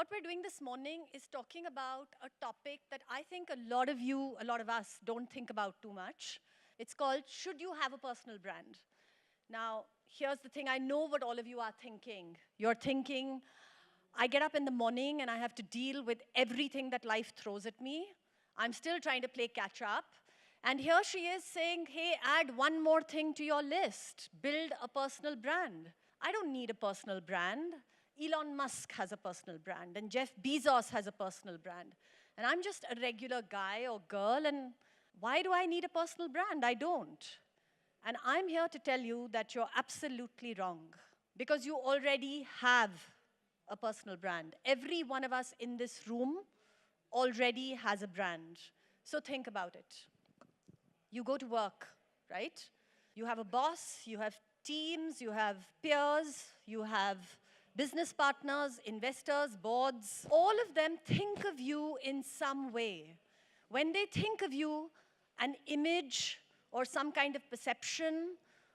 What we're doing this morning is talking about a topic that I think a lot of us don't think about too much. It's called, should you have a personal brand? Now, here's the thing. I know what all of you are thinking. You're thinking, I get up in the morning and I have to deal with everything that life throws at me. I'm still trying to play catch up. And here she is saying, hey, add one more thing to your list. Build a personal brand. I don't need a personal brand. Elon Musk has a personal brand, and Jeff Bezos has a personal brand. And I'm just a regular guy or girl, and why do I need a personal brand? I don't. And I'm here to tell you that you're absolutely wrong, because you already have a personal brand. Every one of us in this room already has a brand. So think about it. You go to work, right? You have a boss, you have teams, you have peers, you have business partners, investors, boards. All of them think of you in some way. When they think of you, an image or some kind of perception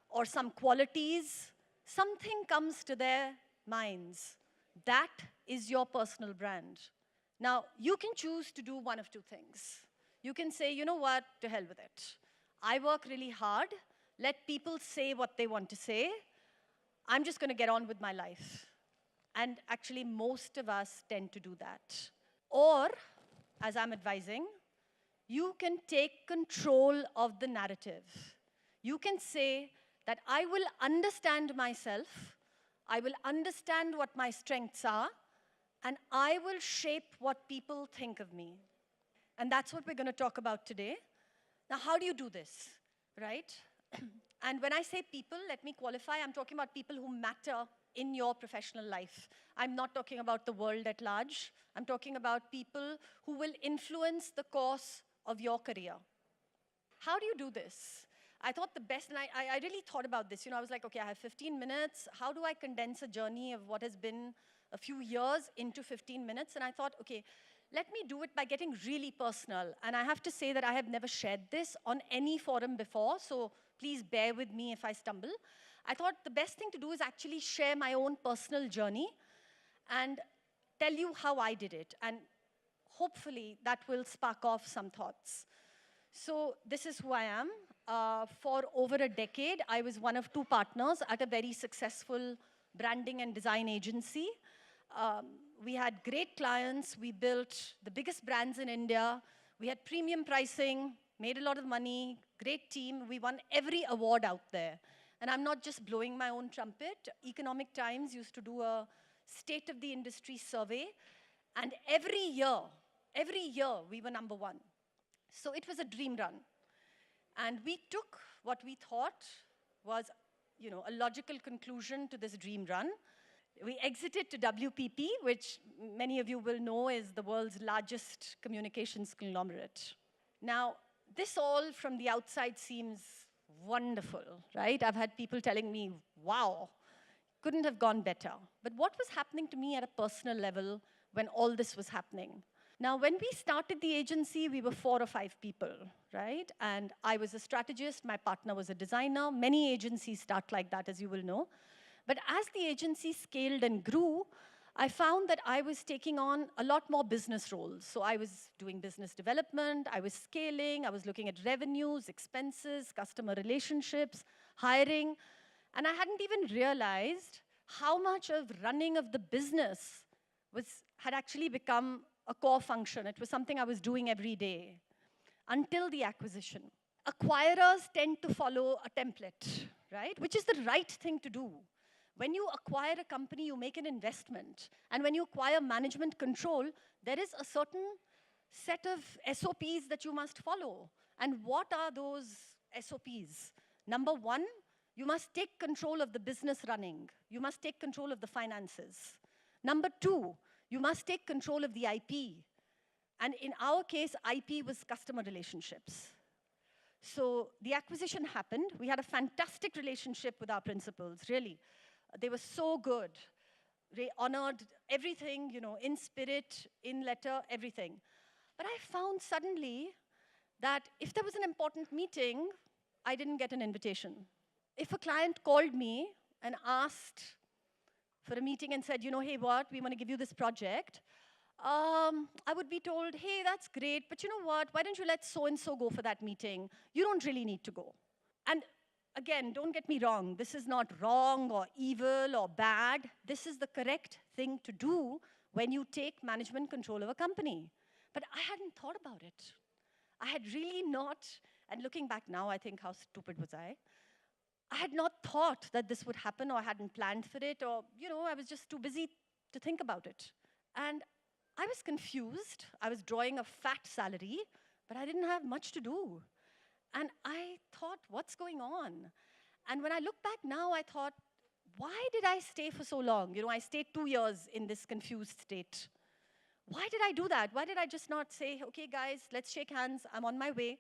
or some qualities, something comes to their minds. That is your personal brand. Now, you can choose to do one of two things. You can say, you know what, to hell with it. I work really hard. Let people say what they want to say. I'm just going to get on with my life. And actually, most of us tend to do that. Or, as I'm advising, you can take control of the narrative. You can say that I will understand myself, I will understand what my strengths are, and I will shape what people think of me. And that's what we're going to talk about today. Now, how do you do this, right? And when I say people, let me qualify. I'm talking about people who matter in your professional life. I'm not talking about the world at large. I'm talking about people who will influence the course of your career. How do you do this? I thought the best, and I really thought about this. I was like, okay, I have 15 minutes. How do I condense a journey of what has been a few years into 15 minutes? And I thought, okay, let me do it by getting really personal. And I have to say that I have never shared this on any forum before, so please bear with me if I stumble. I thought the best thing to do is actually share my own personal journey and tell you how I did it. And hopefully, that will spark off some thoughts. So this is who I am. For over a decade, I was one of two partners at a very successful branding and design agency. We had great clients. We built the biggest brands in India. We had premium pricing, made a lot of money, great team. We won every award out there. And I'm not just blowing my own trumpet. Economic Times used to do a state of the industry survey. And every year, we were number one. So it was a dream run. And we took what we thought was, a logical conclusion to this dream run. We exited to WPP, which many of you will know is the world's largest communications conglomerate. Now, this all from the outside seems wonderful, right? I've had people telling me, wow, couldn't have gone better. But what was happening to me at a personal level when all this was happening? Now, when we started the agency, we were 4 or 5 people, right? And I was a strategist, my partner was a designer. Many agencies start like that, as you will know. But as the agency scaled and grew, I found that I was taking on a lot more business roles. So I was doing business development, I was scaling, I was looking at revenues, expenses, customer relationships, hiring. And I hadn't even realized how much of running of the business had actually become a core function. It was something I was doing every day until the acquisition. Acquirers tend to follow a template, right? Which is the right thing to do. When you acquire a company, you make an investment. And when you acquire management control, there is a certain set of SOPs that you must follow. And what are those SOPs? Number one, you must take control of the business running. You must take control of the finances. Number two, you must take control of the IP. And in our case, IP was customer relationships. So the acquisition happened. We had a fantastic relationship with our principals, really. They were so good. They honored everything, in spirit, in letter, everything. But I found suddenly that if there was an important meeting, I didn't get an invitation. If a client called me and asked for a meeting and said, hey, what, we want to give you this project, I would be told, hey, that's great, but you know what, why don't you let so-and-so go for that meeting? You don't really need to go. And again, don't get me wrong, this is not wrong or evil or bad. This is the correct thing to do when you take management control of a company. But I hadn't thought about it. I had really not, and looking back now, I think, how stupid was I? I had not thought that this would happen, or I hadn't planned for it, or, I was just too busy to think about it. And I was confused. I was drawing a fat salary, but I didn't have much to do. And I thought, what's going on? And when I look back now, I thought, why did I stay for so long? I stayed 2 years in this confused state. Why did I do that? Why did I just not say, okay, guys, let's shake hands, I'm on my way?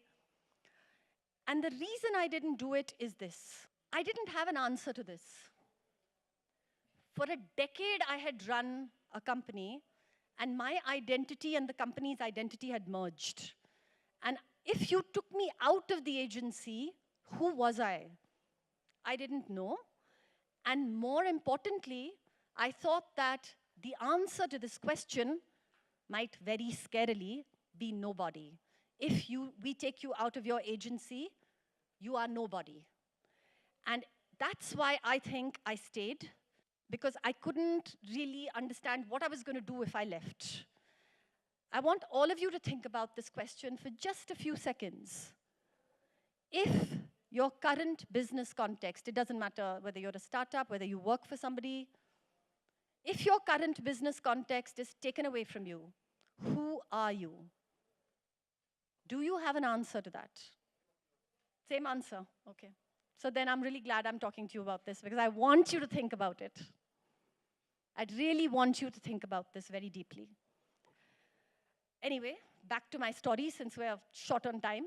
And the reason I didn't do it is this. I didn't have an answer to this. For a decade, I had run a company, and my identity and the company's identity had merged. And if you took me out of the agency, who was I? I didn't know. And more importantly, I thought that the answer to this question might very scarily be nobody. If we take you out of your agency, you are nobody. And that's why I think I stayed, because I couldn't really understand what I was going to do if I left. I want all of you to think about this question for just a few seconds. If your current business context, it doesn't matter whether you're a startup, whether you work for somebody, if your current business context is taken away from you, who are you? Do you have an answer to that? Same answer, okay. So then I'm really glad I'm talking to you about this, because I want you to think about it. I'd really want you to think about this very deeply. Anyway, back to my story, since we're short on time.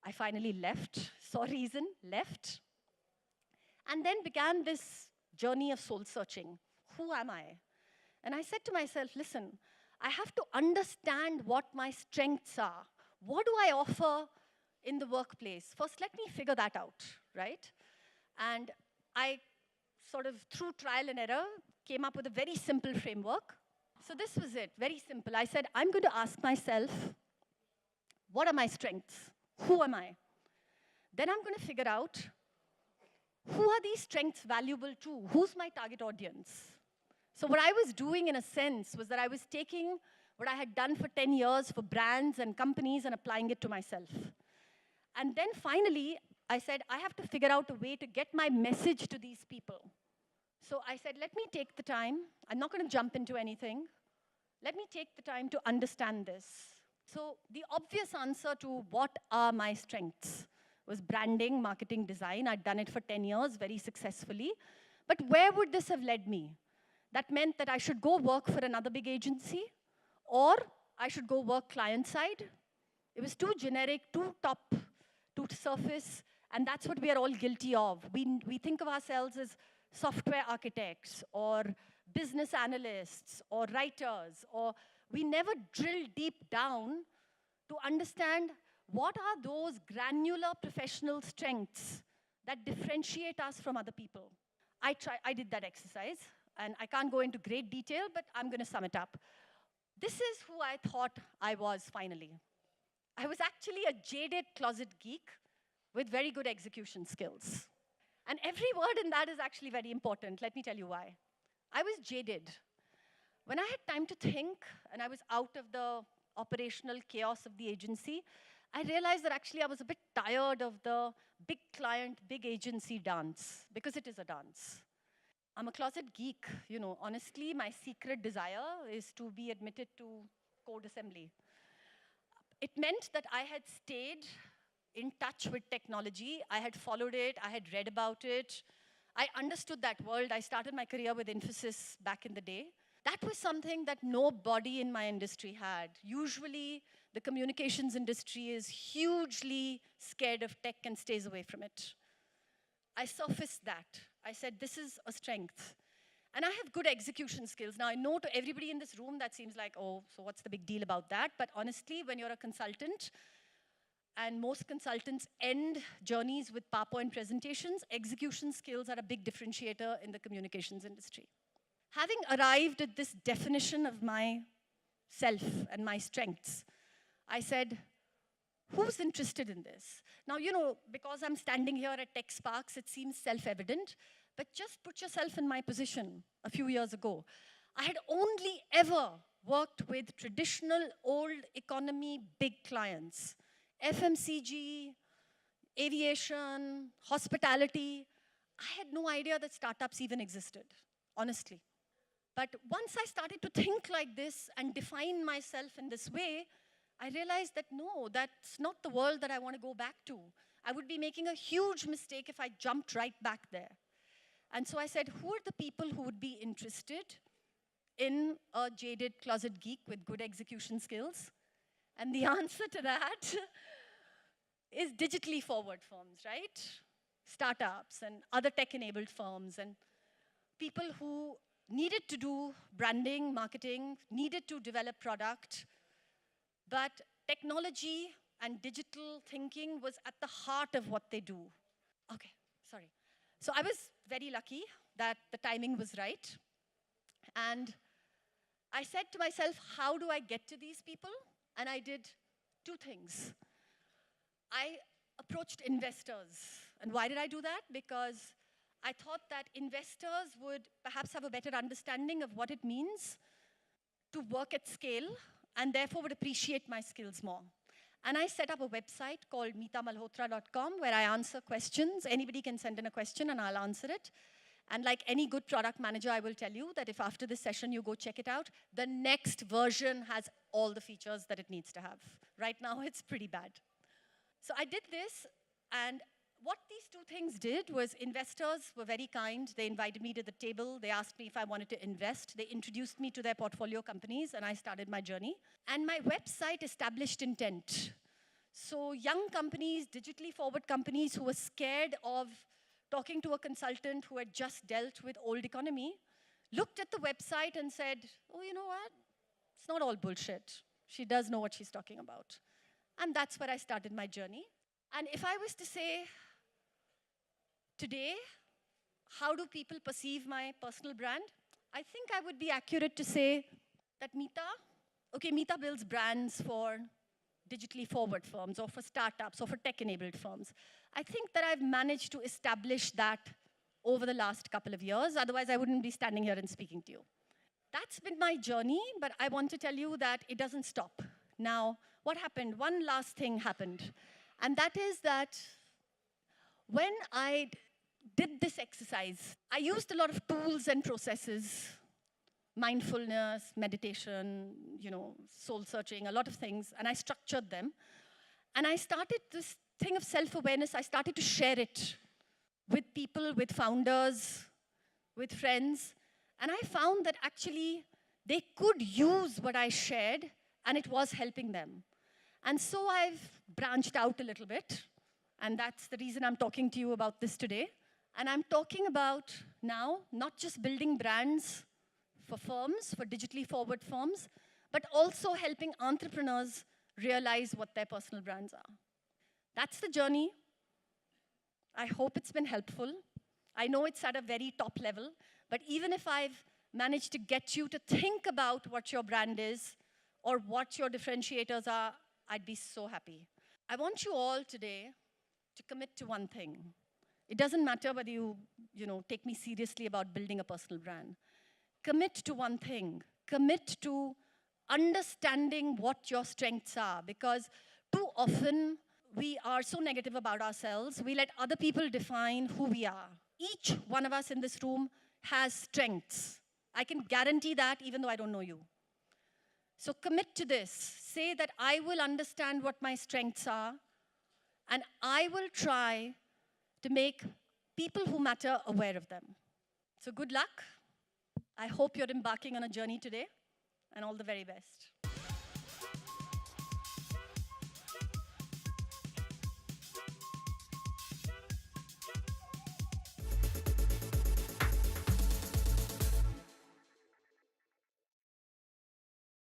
I finally left, saw reason, left, and then began this journey of soul searching. Who am I? And I said to myself, listen, I have to understand what my strengths are. What do I offer in the workplace? First, let me figure that out, right? And I sort of, through trial and error, came up with a very simple framework. So this was it, very simple. I said, I'm going to ask myself, what are my strengths? Who am I? Then I'm going to figure out, who are these strengths valuable to? Who's my target audience? So what I was doing, in a sense, was that I was taking what I had done for 10 years for brands and companies and applying it to myself. And then finally, I said, I have to figure out a way to get my message to these people. So I said, let me take the time. I'm not going to jump into anything. Let me take the time to understand this. So the obvious answer to what are my strengths was branding, marketing, design. I'd done it for 10 years very successfully. But where would this have led me? That meant that I should go work for another big agency, or I should go work client side. It was too generic, too top, too surface, and that's what we are all guilty of. We think of ourselves as software architects, or business analysts, or writers, or we never drill deep down to understand what are those granular professional strengths that differentiate us from other people. I did that exercise, and I can't go into great detail, but I'm going to sum it up. This is who I thought I was finally. I was actually a jaded closet geek with very good execution skills. And every word in that is actually very important. Let me tell you why. I was jaded. When I had time to think, and I was out of the operational chaos of the agency, I realized that actually I was a bit tired of the big client, big agency dance, because it is a dance. I'm a closet geek, honestly, my secret desire is to be admitted to code assembly. It meant that I had stayed in touch with technology. I had followed it, I had read about it. I understood that world. I started my career with Infosys back in the day. That was something that nobody in my industry had. Usually, the communications industry is hugely scared of tech and stays away from it. I surfaced that. I said, this is a strength. And I have good execution skills. Now, I know to everybody in this room that seems like, oh, so what's the big deal about that? But honestly, when you're a consultant, and most consultants end journeys with PowerPoint presentations, execution skills are a big differentiator in the communications industry. Having arrived at this definition of myself and my strengths, I said, who's interested in this? Now, because I'm standing here at Tech Sparks, it seems self-evident, but just put yourself in my position a few years ago. I had only ever worked with traditional old economy big clients, FMCG, aviation, hospitality. I had no idea that startups even existed, honestly. But once I started to think like this and define myself in this way, I realized that no, that's not the world that I want to go back to. I would be making a huge mistake if I jumped right back there. And so I said, who are the people who would be interested in a jaded closet geek with good execution skills? And the answer to that is digitally forward firms, right? Startups and other tech-enabled firms and people who needed to do branding, marketing, needed to develop product, but technology and digital thinking was at the heart of what they do. Okay, sorry. So I was very lucky that the timing was right. And I said to myself, how do I get to these people? And I did two things. I approached investors. And why did I do that? Because I thought that investors would perhaps have a better understanding of what it means to work at scale and therefore would appreciate my skills more. And I set up a website called meetamalhotra.com where I answer questions. Anybody can send in a question and I'll answer it. And like any good product manager, I will tell you that if after this session you go check it out, the next version has all the features that it needs to have. Right now, it's pretty bad. So I did this, and what these two things did was investors were very kind. They invited me to the table. They asked me if I wanted to invest. They introduced me to their portfolio companies, and I started my journey. And my website established intent. So young companies, digitally forward companies who were scared of talking to a consultant who had just dealt with old economy, looked at the website and said, oh, you know what? It's not all bullshit. She does know what she's talking about. And that's where I started my journey. And if I was to say, today, how do people perceive my personal brand? I think I would be accurate to say that Meeta builds brands for digitally forward firms or for startups or for tech-enabled firms. I think that I've managed to establish that over the last couple of years. Otherwise, I wouldn't be standing here and speaking to you. That's been my journey, but I want to tell you that it doesn't stop. Now, what happened? One last thing happened. And that is that when I did this exercise, I used a lot of tools and processes, mindfulness, meditation, soul searching, a lot of things, and I structured them. And I started this thing of self-awareness. I started to share it with people, with founders, with friends. And I found that actually they could use what I shared, and it was helping them. And so I've branched out a little bit. And that's the reason I'm talking to you about this today. And I'm talking about now not just building brands for firms, for digitally forward firms, but also helping entrepreneurs realize what their personal brands are. That's the journey. I hope it's been helpful. I know it's at a very top level, but even if I've managed to get you to think about what your brand is or what your differentiators are, I'd be so happy. I want you all today to commit to one thing. It doesn't matter whether you take me seriously about building a personal brand. Commit to one thing. Commit to understanding what your strengths are, because too often we are so negative about ourselves. We let other people define who we are. Each one of us in this room has strengths. I can guarantee that even though I don't know you. So commit to this. Say that I will understand what my strengths are, and I will try to make people who matter aware of them. So good luck. I hope you're embarking on a journey today, and all the very best.